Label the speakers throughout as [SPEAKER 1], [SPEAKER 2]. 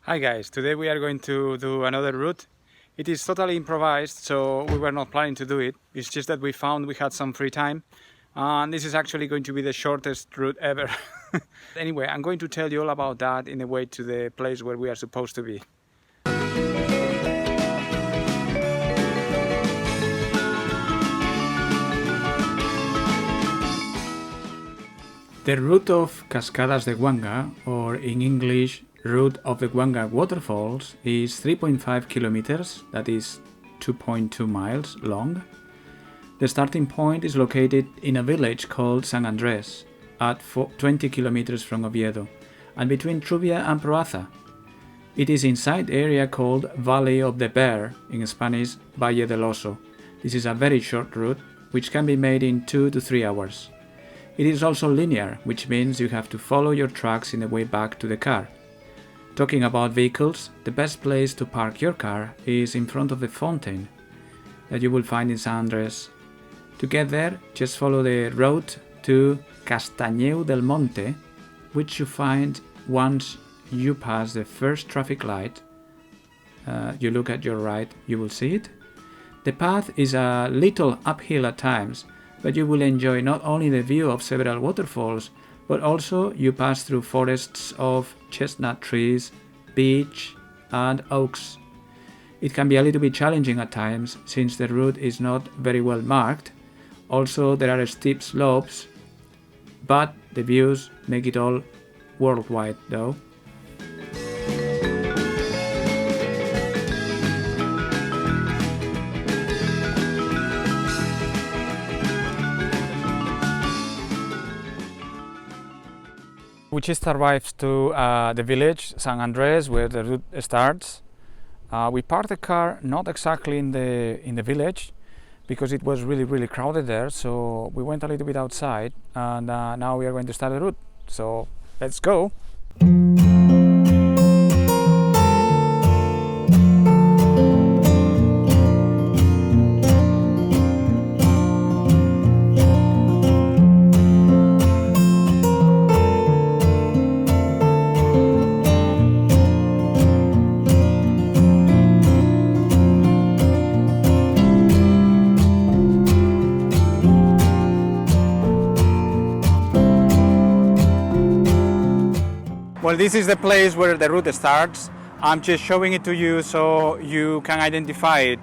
[SPEAKER 1] Hi guys, today we are going to do another route. It is totally improvised, so we were not planning to do it. It's just that we found we had some free time, and this is actually going to be the shortest route ever. Anyway, I'm going to tell you all about that in the way to the place where we are supposed to be. The route of Cascadas de Guanga, or in English, route of the Guanga Waterfalls, is 3.5 kilometers, that is 2.2 miles long. The starting point is located in a village called San Andres, at 20 kilometers from Oviedo, and between Trubia and Proaza. It is inside the area called Valley of the Bear, in Spanish Valle del Oso. This is a very short route, which can be made in 2 to 3 hours. It is also linear, which means you have to follow your tracks in the way back to the car. Talking about vehicles, the best place to park your car is in front of the fountain that you will find in San Andres. To get there, just follow the road to Castaneu del Monte, which you find once you pass the first traffic light. You look at your right, you will see it. The path is a little uphill at times, but you will enjoy not only the view of several waterfalls, but also you pass through forests of chestnut trees, beech and oaks. It can be a little bit challenging at times since the route is not very well marked. Also there are steep slopes, but the views make it all worldwide though. We just arrived to the village, San Andres, where the route starts. We parked the car not exactly in the village because it was really crowded there, so we went a little bit outside, and now we are going to start the route. So let's go! Well, this is the place where the route starts. I'm just showing it to you so you can identify it.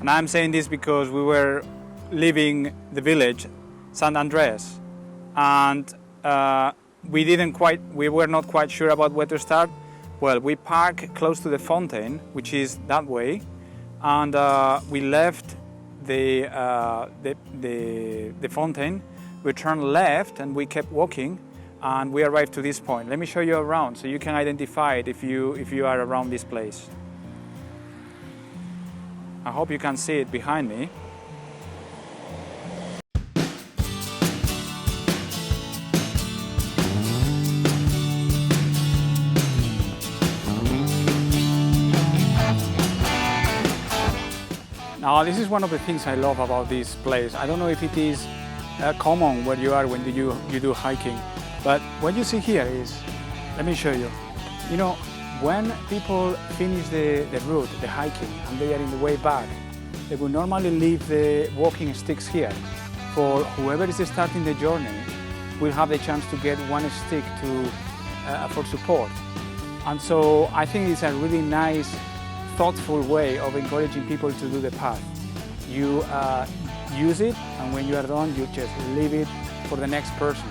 [SPEAKER 1] And I'm saying this because we were leaving the village, San Andres, and we were not quite sure about where to start. Well, we parked close to the fountain, which is that way, and we left the fountain. We turned left and we kept walking. And we arrived to this point. Let me show you around so you can identify it if you are around this place. I hope you can see it behind me. Now this is one of the things I love about this place. I don't know if it is common where you are when you do hiking. But what you see here is, let me show you. You know, when people finish the route, the hiking, and they are in the way back, they will normally leave the walking sticks here. For whoever is starting the journey, will have the chance to get one stick for support. And so I think it's a really nice, thoughtful way of encouraging people to do the path. You use it, and when you are done, you just leave it for the next person.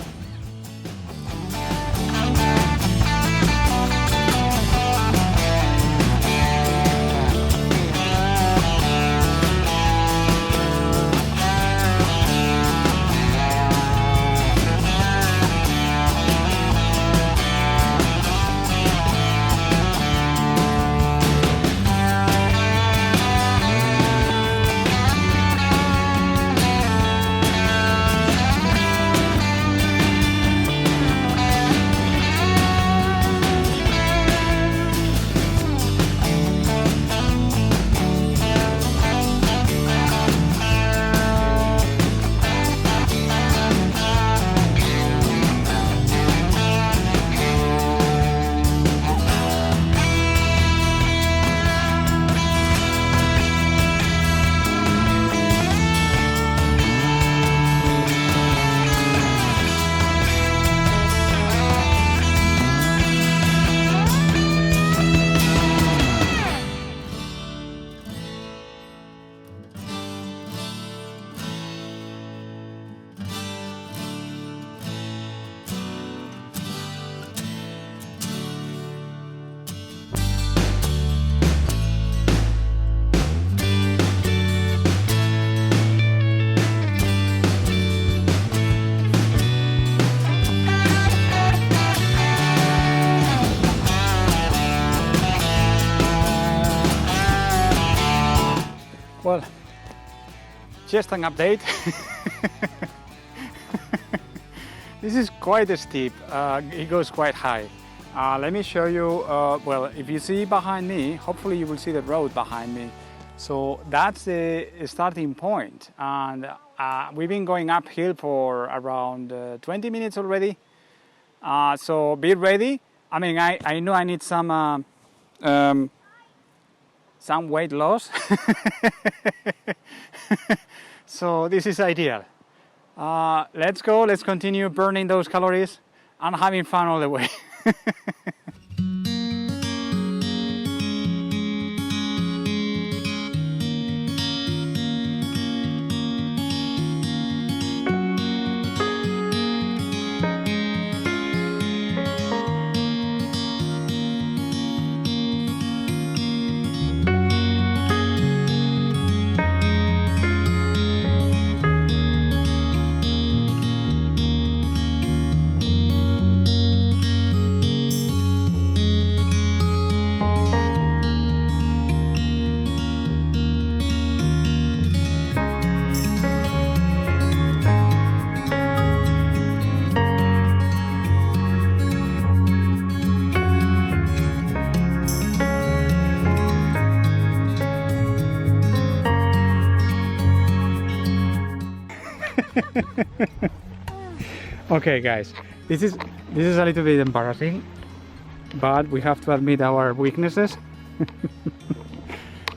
[SPEAKER 1] just an update. This is quite steep, it goes quite high. Let me show you, well, if you see behind me, hopefully you will see the road behind me. So that's the starting point, and we've been going uphill for around 20 minutes already. So be ready. I mean, I know I need some weight loss. So this is ideal. Let's go, let's continue burning those calories and having fun all the way. Okay guys, this is a little bit embarrassing, but we have to admit our weaknesses.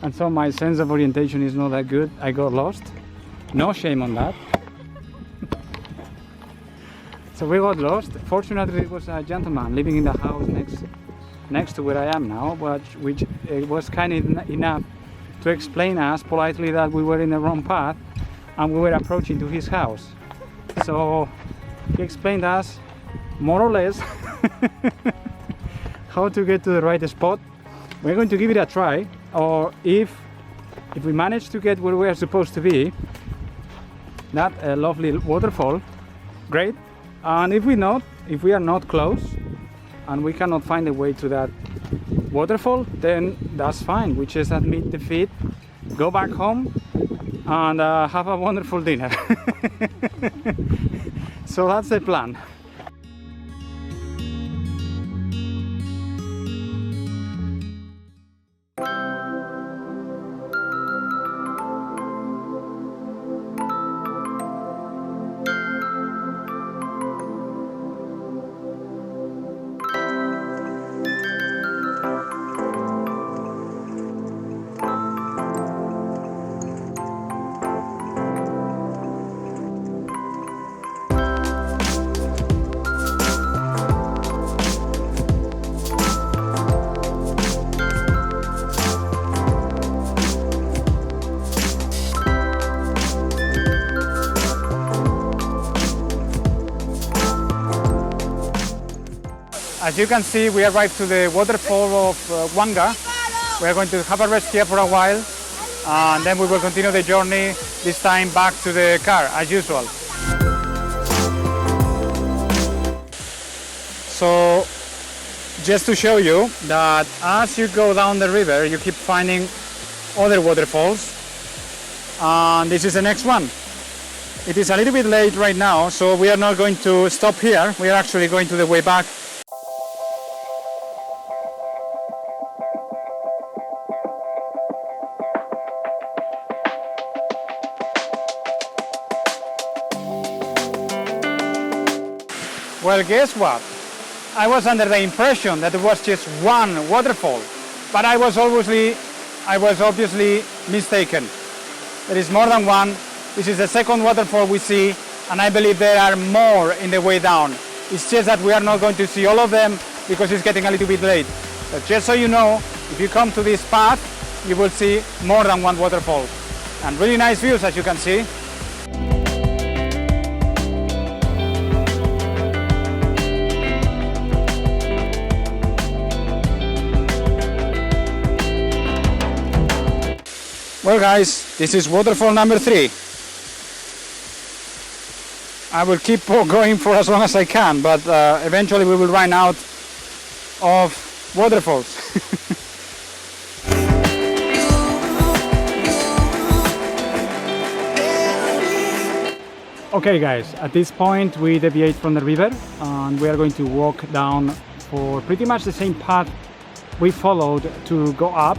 [SPEAKER 1] And so my sense of orientation is not that good. I got lost. No shame on that. So we got lost. Fortunately it was a gentleman living in the house next to where I am now, which was kind enough to explain us politely that we were in the wrong path and we were approaching to his house. So he explained us more or less how to get to the right spot. We're going to give it a try, or if we manage to get where we are supposed to be, that lovely waterfall, great. And if we are not close and we cannot find a way to that waterfall, then that's fine. We just admit defeat, go back home and have a wonderful dinner. So that's the plan. As you can see, we arrived to the waterfall of Guanga. We are going to have a rest here for a while, and then we will continue the journey, this time back to the car, as usual. So, just to show you that as you go down the river, you keep finding other waterfalls, and this is the next one. It is a little bit late right now, so we are not going to stop here. We are actually going to the way back. Well, guess what? I was under the impression that it was just one waterfall, but I was obviously mistaken. There is more than one. This is the second waterfall we see, and I believe there are more in the way down. It's just that we are not going to see all of them because it's getting a little bit late. But just so you know, if you come to this path, you will see more than one waterfall. And really nice views, as you can see. Well guys, this is waterfall number 3. I will keep going for as long as I can, but eventually we will run out of waterfalls. Okay guys, at this point we deviate from the river and we are going to walk down for pretty much the same path we followed to go up.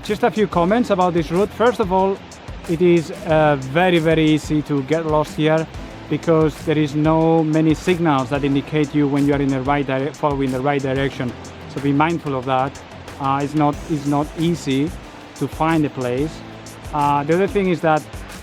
[SPEAKER 1] Just a few comments about this route. First of all, it is very easy to get lost here because there is no many signals that indicate you when you are in the right following the right direction. So be mindful of that. It's not easy to find a place. The other thing is that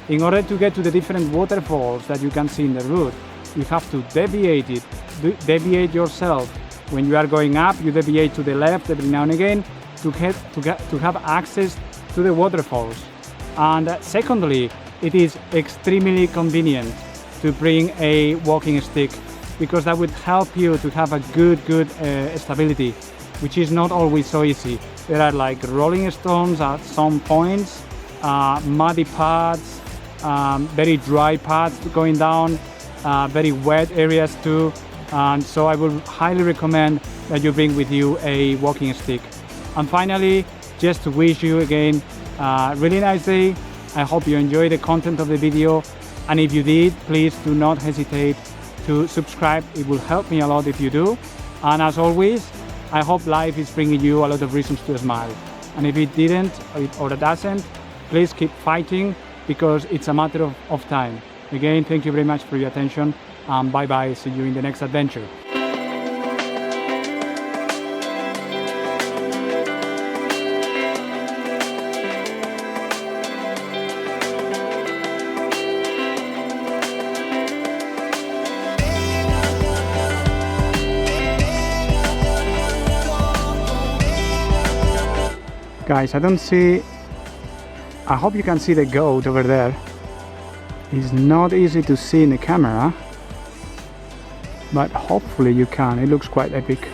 [SPEAKER 1] in order to get to the different waterfalls that you can see in the route, you have to deviate yourself. When you are going up, you deviate to the left every now and again to have access to the waterfalls. And secondly, it is extremely convenient to bring a walking stick because that would help you to have a good stability, which is not always so easy. There are like rolling stones at some points, muddy paths, very dry paths going down, very wet areas too, and so I would highly recommend that you bring with you a walking stick. And finally, just to wish you again a really nice day. I hope you enjoyed the content of the video, and if you did, please do not hesitate to subscribe. It will help me a lot if you do. And as always, I hope life is bringing you a lot of reasons to smile, and if it didn't or it doesn't, please keep fighting because it's a matter of time. Again, thank you very much for your attention, and bye bye, see you in the next adventure. Guys, I hope you can see the goat over there. It's not easy to see in the camera, but hopefully you can. It looks quite epic.